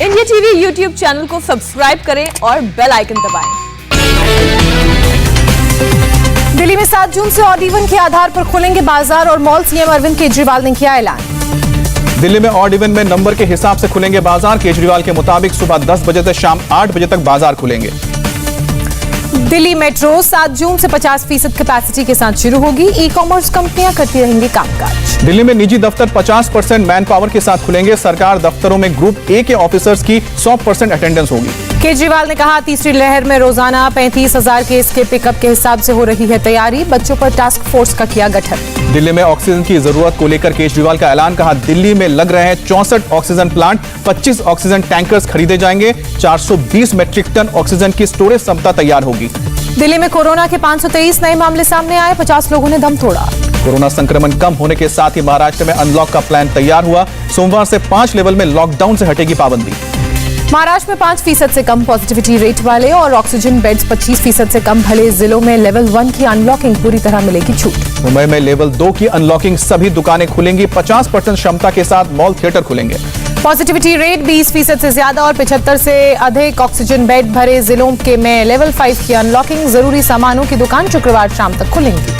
India TV YouTube channel को subscribe करें और बेल आइकन दबाएं। दिल्ली में 7 जून से ऑड इवन के आधार पर खुलेंगे बाजार और मॉल। सीएम अरविंद केजरीवाल ने किया ऐलान। दिल्ली में ऑड इवन में नंबर के हिसाब से खुलेंगे बाजार। केजरीवाल के मुताबिक सुबह 10 बजे से शाम 8 बजे तक बाजार खुलेंगे। दिल्ली मेट्रो 7 जून से 50% कैपेसिटी के साथ शुरू होगी। ई कॉमर्स कंपनियां करती रहेंगी कामकाज। दिल्ली में निजी दफ्तर 50% मैन पावर के साथ खुलेंगे। सरकार दफ्तरों में ग्रुप ए के ऑफिसर्स की 100% अटेंडेंस होगी। केजरीवाल ने कहा, तीसरी लहर में रोजाना 35,000 केस के पिकअप के हिसाब से हो रही है तैयारी। बच्चों पर टास्क फोर्स का किया गठन। दिल्ली में ऑक्सीजन की जरूरत को लेकर केजरीवाल का ऐलान। कहा, दिल्ली में लग रहे हैं 64 ऑक्सीजन प्लांट। 25 ऑक्सीजन टैंकर्स खरीदे जाएंगे। 420 मेट्रिक टन ऑक्सीजन की स्टोरेज क्षमता तैयार होगी। दिल्ली में कोरोना के 523 नए मामले सामने आए। 50 लोगों ने दम तोड़ा। कोरोना संक्रमण कम होने के साथ ही महाराष्ट्र में अनलॉक का प्लान तैयार हुआ। सोमवार से 5 लेवल में लॉकडाउन से हटेगी पाबंदी। महाराष्ट्र में 5% से कम पॉजिटिविटी रेट वाले और ऑक्सीजन बेड्स 25% से कम भले जिलों में लेवल 1 की अनलॉकिंग पूरी तरह मिलेगी छूट। मुंबई में लेवल 2 की अनलॉकिंग, सभी दुकानें खुलेंगी। 50% क्षमता के साथ मॉल थिएटर खुलेंगे। पॉजिटिविटी रेट 20% से ज्यादा और 75 से अधिक ऑक्सीजन बेड भरे जिलों के में लेवल 5 की अनलॉकिंग। जरूरी सामानों की दुकान शुक्रवार शाम तक खुलेंगी।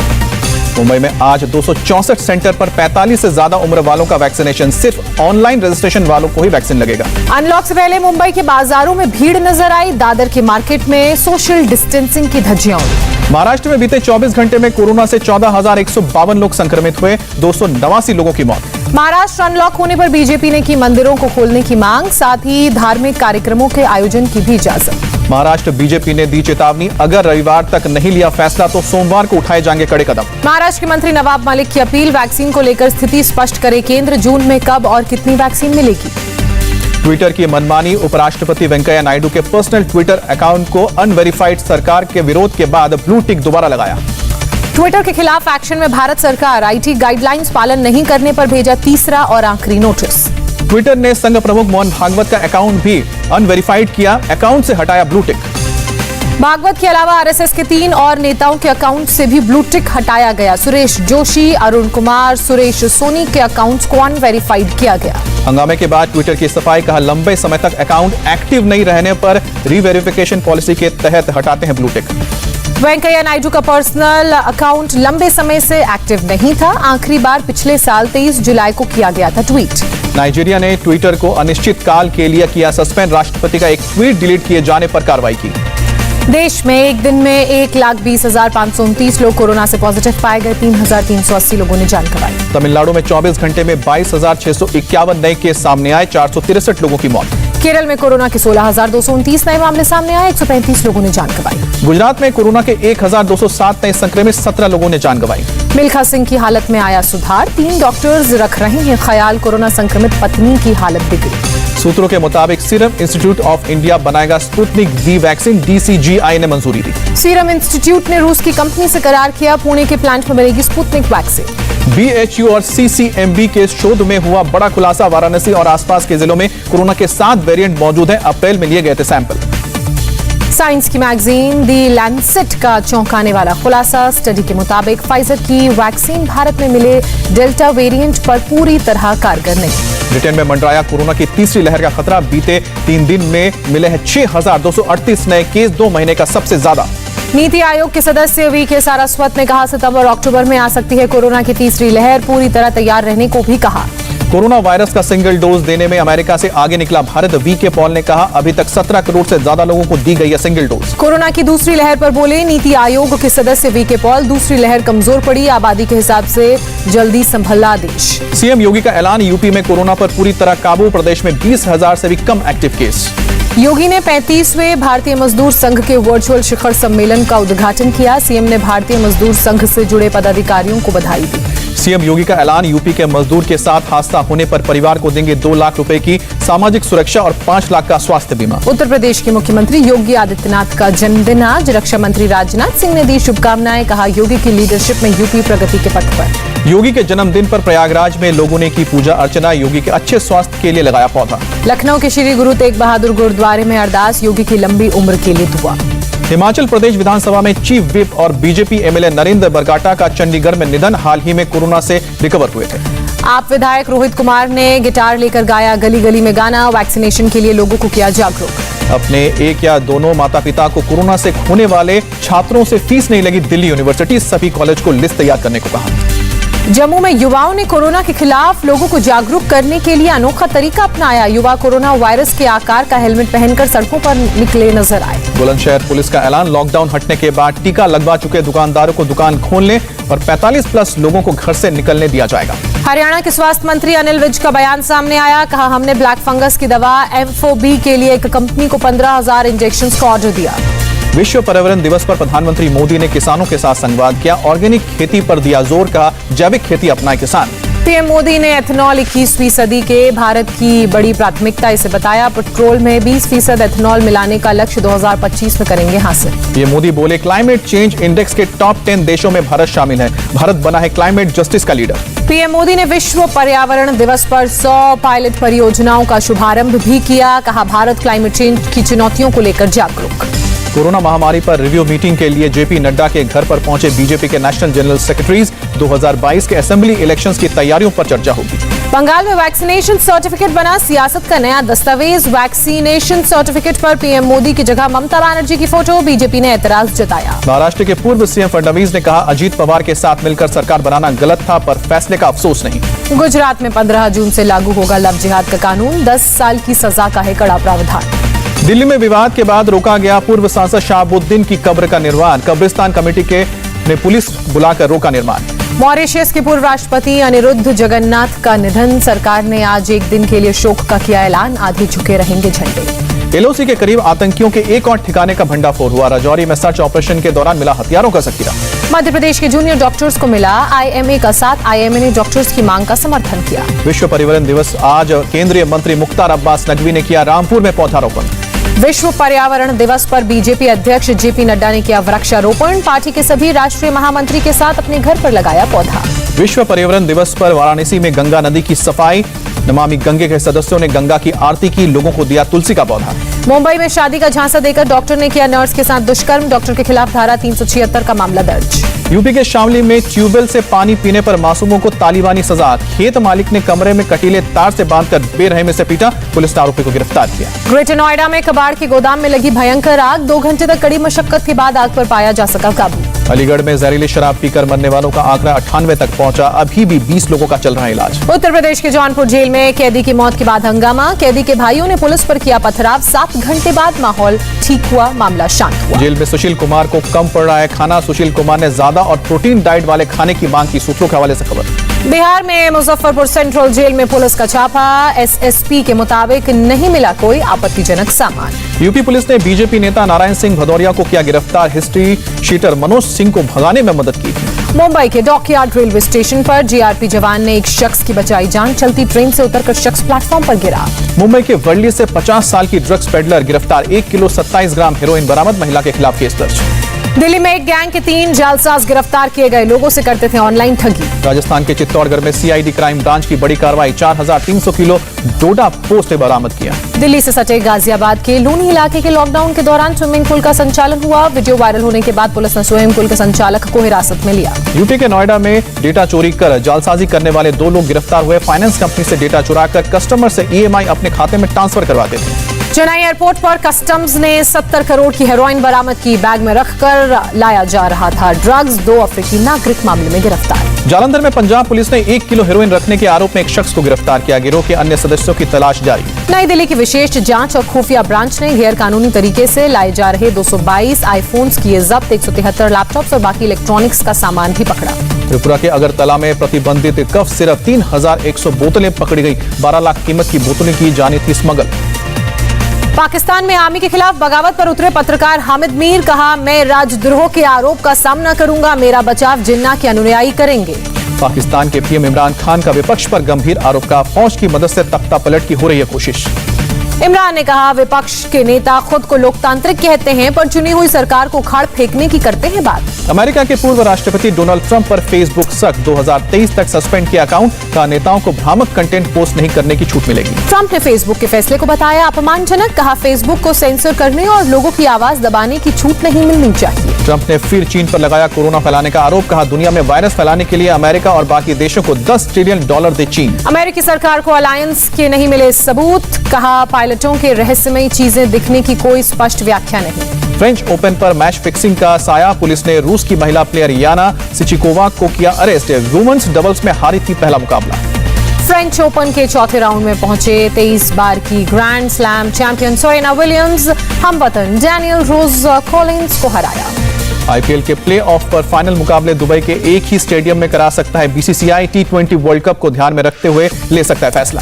मुंबई में आज 264 सेंटर पर 45 से ज्यादा उम्र वालों का वैक्सीनेशन। सिर्फ ऑनलाइन रजिस्ट्रेशन वालों को ही वैक्सीन लगेगा। अनलॉक से पहले मुंबई के बाजारों में भीड़ नजर आई। दादर के मार्केट में सोशल डिस्टेंसिंग की धज्जियां उड़ी। महाराष्ट्र में बीते 24 घंटे में कोरोना से 14,152 लोग संक्रमित हुए। 289 लोगों की मौत। महाराष्ट्र अनलॉक होने पर बीजेपी ने की मंदिरों को खोलने की मांग। साथ ही धार्मिक कार्यक्रमों के आयोजन की भी इजाजत। महाराष्ट्र बीजेपी ने दी चेतावनी, अगर रविवार तक नहीं लिया फैसला तो सोमवार को उठाए जाएंगे कड़े कदम। महाराष्ट्र के मंत्री नवाब मलिक की अपील, वैक्सीन को लेकर स्थिति स्पष्ट करे केंद्र। जून में कब और कितनी वैक्सीन मिलेगी। ट्विटर की मनमानी, उपराष्ट्रपति वेंकैया नायडू के पर्सनल ट्विटर अकाउंट को अनवेरिफाइड सरकार के विरोध के बाद ब्लू टिक दोबारा लगाया। ट्विटर के खिलाफ एक्शन में भारत सरकार, आईटी गाइडलाइंस पालन नहीं करने पर भेजा तीसरा और आखिरी नोटिस। ट्विटर ने संघ प्रमुख मोहन भागवत का अकाउंट भी अनवेरिफाइड किया। अकाउंट से हटाया ब्लू टिक। भागवत के अलावा आरएसएस के 3 और नेताओं के अकाउंट से भी ब्लू टिक हटाया गया। सुरेश जोशी, अरुण कुमार, सुरेश सोनी के अकाउंट्स को अनवेरिफाइड किया गया। हंगामे के बाद ट्विटर की सफाई। कहा, लंबे समय तक अकाउंट एक्टिव नहीं रहने पर रीवेरिफिकेशन पॉलिसी के तहत हटाते हैं ब्लू टिक। वेंकैया नायडू का पर्सनल अकाउंट लंबे समय से एक्टिव नहीं था। आखिरी बार पिछले साल 23 जुलाई को किया गया था ट्वीट। नाइजीरिया ने ट्विटर को अनिश्चित काल के लिए किया सस्पेंड। राष्ट्रपति का एक ट्वीट डिलीट किए जाने पर कार्रवाई की। देश में एक दिन में 1,20,529 लोग कोरोना से पॉजिटिव पाए गए। 3,380 लोगों ने जान गंवाई। तमिलनाडु में 24 घंटे में 22,651 नए केस सामने आए। 463 लोगों की मौत। केरल में कोरोना के 16,229 नए मामले सामने आए। 135 लोगों ने जान गंवाई। गुजरात में कोरोना के 1,207 नए संक्रमित, 17 लोगों ने जान गंवाई। मिल्खा सिंह की हालत में आया सुधार। 3 डॉक्टर्स रख रहे हैं ख्याल, कोरोना संक्रमित पत्नी की हालत बिगड़ी। सूत्रों के मुताबिक सीरम इंस्टीट्यूट ऑफ इंडिया बनाएगा स्पुतनिक वी वैक्सीन। डीसीजीआई ने मंजूरी दी। सीरम इंस्टीट्यूट ने रूस की कंपनी से करार किया। पुणे के प्लांट में बनेगी स्पुतनिक वैक्सीन। बीएचयू और सीसीएमबी के शोध में हुआ बड़ा खुलासा। वाराणसी और आसपास के जिलों में कोरोना के 7 वेरिएंट मौजूद हैं। अप्रैल में लिए गए थे सैंपल। साइंस की मैगजीन दी लैंसेट का चौंकाने वाला खुलासा। स्टडी के मुताबिक फाइजर की वैक्सीन भारत में मिले डेल्टा वेरिएंट पर पूरी तरह कारगर नहीं। ब्रिटेन में मंडराया कोरोना की तीसरी लहर का खतरा। बीते 3 दिन में मिले हैं 6,238 नए केस, 2 महीने का सबसे ज्यादा। नीति आयोग के सदस्य वीके सारस्वत ने कहा, सितंबर अक्टूबर में आ सकती है कोरोना की तीसरी लहर। पूरी तरह तैयार रहने को भी कहा। कोरोना वायरस का सिंगल डोज देने में अमेरिका से आगे निकला भारत। वीके पॉल ने कहा, अभी तक 17 करोड़ से ज्यादा लोगों को दी गई है सिंगल डोज। कोरोना की दूसरी लहर पर बोले नीति आयोग के सदस्य वीके पॉल, दूसरी लहर कमजोर पड़ी, आबादी के हिसाब से जल्दी संभला देश। सीएम योगी का ऐलान, यूपी में कोरोना पर पूरी तरह काबू। प्रदेश में 20,000 से भी कम एक्टिव केस। योगी ने 35वें भारतीय मजदूर संघ के वर्चुअल शिखर सम्मेलन का उद्घाटन किया। सीएम ने भारतीय मजदूर संघ से जुड़े पदाधिकारियों को बधाई दी। सीएम योगी का ऐलान, यूपी के मजदूर के साथ हादसा होने पर परिवार को देंगे 2 लाख रुपए की सामाजिक सुरक्षा और 5 लाख का स्वास्थ्य बीमा। उत्तर प्रदेश के मुख्यमंत्री योगी आदित्यनाथ का जन्मदिन आज। रक्षा मंत्री राजनाथ सिंह ने दी शुभकामनाएं। कहा, योगी की लीडरशिप में यूपी प्रगति के पथ पर। योगी के जन्मदिन पर प्रयागराज में लोगों ने की पूजा अर्चना। योगी के अच्छे स्वास्थ्य के लिए लगाया पौधा। लखनऊ के श्री गुरु तेग बहादुर गुरुद्वारे में अरदास। योगी की लंबी उम्र के लिए दुआ। हिमाचल प्रदेश विधानसभा में चीफ विप और बीजेपी एमएलए नरेंद्र बरगाटा का चंडीगढ़ में निधन। हाल ही में कोरोना से रिकवर हुए थे। आप विधायक रोहित कुमार ने गिटार लेकर गाया गली गली में गाना, वैक्सीनेशन के लिए लोगों को किया जागरूक। अपने एक या दोनों माता पिता को कोरोना से खोने वाले छात्रों से फीस नहीं लगी दिल्ली यूनिवर्सिटी, सभी कॉलेज को लिस्ट तैयार करने को कहा। जम्मू में युवाओं ने कोरोना के खिलाफ लोगों को जागरूक करने के लिए अनोखा तरीका अपनाया। युवा कोरोना वायरस के आकार का हेलमेट पहनकर सड़कों पर निकले नजर आए। बुलंदशहर पुलिस का ऐलान, लॉकडाउन हटने के बाद टीका लगवा चुके दुकानदारों को दुकान खोलने और 45+ लोगों को घर से निकलने दिया जाएगा। हरियाणा के स्वास्थ्य मंत्री अनिल विज का बयान सामने आया, कहा हमने ब्लैक फंगस की दवा M4B के लिए एक कंपनी को 15,000 इंजेक्शन का ऑर्डर दिया। विश्व पर्यावरण दिवस पर प्रधानमंत्री मोदी ने किसानों के साथ संवाद किया, ऑर्गेनिक खेती पर दिया जोर, कहा जैविक खेती अपनाए किसान। पीएम मोदी ने एथेनॉल 21वीं सदी के भारत की बड़ी प्राथमिकता इसे बताया। पेट्रोल में 20% एथेनॉल मिलाने का लक्ष्य 2025 में करेंगे हासिल। पीएम मोदी बोले क्लाइमेट चेंज इंडेक्स के टॉप 10 देशों में भारत शामिल है, भारत बना है क्लाइमेट जस्टिस का लीडर। पीएम मोदी ने विश्व पर्यावरण दिवस पर 100 पायलट परियोजनाओं का शुभारंभ भी किया, कहा भारत क्लाइमेट चेंज की चुनौतियों को लेकर जागरूक। कोरोना महामारी पर रिव्यू मीटिंग के लिए जेपी नड्डा के घर पर पहुंचे बीजेपी के नेशनल जनरल सेक्रेटरीज, 2022 के असेंबली इलेक्शंस की तैयारियों पर चर्चा होगी। बंगाल में वैक्सीनेशन सर्टिफिकेट बना सियासत का नया दस्तावेज। वैक्सीनेशन सर्टिफिकेट पर पीएम मोदी की जगह ममता बनर्जी की फोटो, बीजेपी ने एतराज जताया। महाराष्ट्र के पूर्व सीएम फडणवीस ने कहा अजीत पवार के साथ मिलकर सरकार बनाना गलत था, पर फैसले का अफसोस नहीं। गुजरात में 15 जून से लागू होगा लव जिहाद का कानून, 10 साल की सजा का है कड़ा प्रावधान। दिल्ली में विवाद के बाद रोका गया पूर्व सांसद शहाबुद्दीन की कब्र का निर्माण, कब्रिस्तान कमेटी ने पुलिस बुलाकर रोका निर्माण। मॉरिशस के पूर्व राष्ट्रपति अनिरुद्ध जगन्नाथ का निधन, सरकार ने आज एक दिन के लिए शोक का किया ऐलान, आधे झुके रहेंगे झंडे। एलओसी के करीब आतंकियों के एक और ठिकाने का भंडाफोड़ हुआ, राजौरी में सर्च ऑपरेशन के दौरान मिला हथियारों का जखीरा। मध्य प्रदेश के जूनियर डॉक्टर्स को मिला IMA का साथ, IMA ने डॉक्टर्स की मांग का समर्थन किया। विश्व पर्यावरण दिवस आज, केंद्रीय मंत्री मुख्तार अब्बास नकवी ने किया रामपुर में पौधारोपण। विश्व पर्यावरण दिवस पर बीजेपी अध्यक्ष जेपी नड्डा ने किया वृक्षारोपण, पार्टी के सभी राष्ट्रीय महामंत्री के साथ अपने घर पर लगाया पौधा। विश्व पर्यावरण दिवस पर वाराणसी में गंगा नदी की सफाई, नमामि गंगे के सदस्यों ने गंगा की आरती की, लोगों को दिया तुलसी का पौधा। मुंबई में शादी का झांसा देकर डॉक्टर ने किया नर्स के साथ दुष्कर्म, डॉक्टर के खिलाफ धारा 376 का मामला दर्ज। यूपी के शामली में ट्यूबवेल से पानी पीने पर मासूमों को तालिबानी सजा, खेत मालिक ने कमरे में कटीले तार से बांधकर बेरहमी से पीटा, पुलिस ने आरोपी को गिरफ्तार किया। ग्रेटर नोएडा में कबाड़ के गोदाम में लगी भयंकर आग, 2 घंटे तक कड़ी मशक्कत के बाद आग पर पाया जा सका काबू। अलीगढ़ में जहरीली शराब पीकर मरने वालों का आंकड़ा 98 तक पहुंचा, अभी भी 20 लोगों का चल रहा है इलाज। उत्तर प्रदेश के जौनपुर जेल में कैदी की मौत के बाद हंगामा, कैदी के भाइयों ने पुलिस पर किया पथराव, 7 घंटे बाद माहौल ठीक हुआ, मामला शांत हुआ। जेल में सुशील कुमार को कम पड़ रहा है खाना, सुशील कुमार ने ज्यादा और प्रोटीन डाइट वाले खाने की मांग की, सूत्रों के हवाले से खबर। बिहार में मुजफ्फरपुर सेंट्रल जेल में पुलिस का छापा, SSP के मुताबिक नहीं मिला कोई आपत्तिजनक सामान। यूपी पुलिस ने बीजेपी नेता नारायण सिंह भदौरिया को किया गिरफ्तार, हिस्ट्री शीटर मनोज सिंह को भगाने में मदद की। मुंबई के डॉकयार्ड रेलवे स्टेशन पर जीआरपी जवान ने एक शख्स की बचाई जान, चलती ट्रेन से उतरकर शख्स प्लेटफॉर्म पर गिरा। मुंबई के वर्ली से 50 साल की ड्रग्स पेडलर गिरफ्तार, 1 किलो 27 ग्राम हेरोइन बरामद, महिला के खिलाफ केस दर्ज। दिल्ली में एक गैंग के 3 जालसाज गिरफ्तार किए गए, लोगों से करते थे ऑनलाइन ठगी। राजस्थान के चित्तौड़गढ़ में CID क्राइम ब्रांच की बड़ी कार्रवाई, 4300 किलो डोडा पोस्ट बरामद किया। दिल्ली से सटे गाजियाबाद के लूनी इलाके के लॉकडाउन के दौरान स्विमिंग पूल का संचालन हुआ, वीडियो वायरल होने के बाद पुलिस ने स्विमिंग पूल के संचालक को हिरासत में लिया। यूपी के नोएडा में डेटा चोरी कर जालसाजी करने वाले 2 लोग गिरफ्तार हुए, फाइनेंस कंपनी से डेटा चुराकर कस्टमर से EMI अपने खाते में ट्रांसफर करवाते थे। चेन्नई एयरपोर्ट पर कस्टम्स ने 70 करोड़ की हेरोइन बरामद की, बैग में रखकर लाया जा रहा था ड्रग्स, 2 अफ्रीकी नागरिक मामले में गिरफ्तार। जालंधर में पंजाब पुलिस ने 1 किलो हेरोइन रखने के आरोप में एक शख्स को गिरफ्तार किया, गिरोह के अन्य सदस्यों की तलाश जारी। नई दिल्ली की विशेष जांच और खुफिया ब्रांच ने गैर कानूनी तरीके से लाए जा रहे 222 आईफोन्स किए जब्त, 173 लैपटॉप्स और बाकी इलेक्ट्रॉनिक्स का सामान भी पकड़ा। त्रिपुरा के अगरतला में प्रतिबंधित कफ सिर्फ 3100 बोतलें पकड़ी गई, 12 लाख कीमत की बोतलें की जानी थी स्मगल। पाकिस्तान में आर्मी के खिलाफ बगावत पर उतरे पत्रकार हामिद मीर, कहा मैं राजद्रोह के आरोप का सामना करूंगा, मेरा बचाव जिन्ना के अनुयायी करेंगे। पाकिस्तान के PM इमरान खान का विपक्ष पर गंभीर आरोप का, फौज की मदद से तख्ता पलट की हो रही है कोशिश। इमरान ने कहा, विपक्ष के नेता खुद को लोकतांत्रिक कहते हैं पर चुनी हुई सरकार को उखाड़ फेंकने की करते हैं बात। अमेरिका के पूर्व राष्ट्रपति डोनाल्ड ट्रंप पर फेसबुक सख्त, 2023 तक सस्पेंड किया अकाउंट का, नेताओं को भ्रामक कंटेंट पोस्ट नहीं करने की छूट मिलेगी। ट्रंप ने फेसबुक के फैसले को बताया अपमानजनक, कहा फेसबुक को सेंसर करने और लोगों की आवाज दबाने की छूट नहीं मिलनी चाहिए। ट्रंप ने फिर चीन पर लगाया कोरोना फैलाने का आरोप, कहा दुनिया में वायरस फैलाने के लिए अमेरिका और बाकी देशों को $10 ट्रिलियन दे चीन। अमेरिकी सरकार को अलायंस के नहीं मिले सबूत, कहा पायलटों के रहस्यमयी चीजें दिखने की कोई स्पष्ट व्याख्या नहीं। फ्रेंच ओपन पर मैच फिक्सिंग का साया, पुलिस ने रूस की महिला प्लेयर याना सिचिकोवा को किया अरेस्ट, वुमेन्स डबल्स में हारी थी पहला मुकाबला। फ्रेंच ओपन के चौथे राउंड में पहुंचे 23 बार की grand slam champion Serena Williams, हमवतन डैनियल रोज कॉलिंस को हराया। आईपीएल के प्ले ऑफ पर फाइनल मुकाबले दुबई के एक ही स्टेडियम में करा सकता है बीसीसीआई, T20 वर्ल्ड कप को ध्यान में रखते हुए ले सकता है फैसला।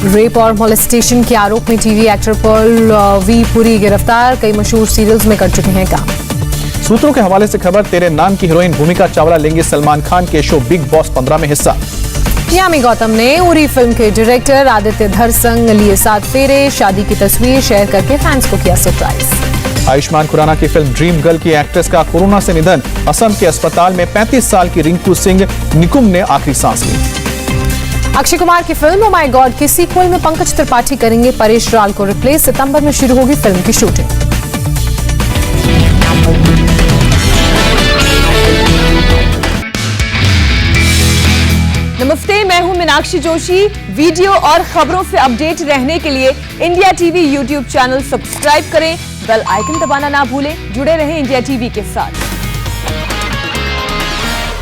रेप और मोलेस्टेशन के आरोप में TV actor Pearl V Puri गिरफ्तार, कई मशहूर सीरियल्स में कर चुके हैं काम। सूत्रों के हवाले से खबर, तेरे नाम की हीरोइन भूमिका चावला लेंगे सलमान खान के शो बिग बॉस 15 में हिस्सा। यामी गौतम ने उरी फिल्म के डायरेक्टर आदित्य धर संग लिए 7 फेरे, शादी की तस्वीर शेयर करके फैंस को किया सरप्राइज। आयुष्मान खुराना की फिल्म ड्रीम गर्ल की एक्ट्रेस का कोरोना से निधन, असम के अस्पताल में 35 साल की रिंकू सिंह निकुम ने आखिरी सांस ली। अक्षय कुमार की फिल्म ओ माय गॉड के सीक्वल में पंकज त्रिपाठी करेंगे परेश रावल को रिप्लेस, सितंबर में शुरू होगी फिल्म की शूटिंग। नमस्ते, मैं हूं मीनाक्षी जोशी। वीडियो और खबरों से अपडेट रहने के लिए India TV YouTube channel subscribe करें, बेल आइकन दबाना ना भूलें। जुड़े रहें इंडिया टीवी के साथ।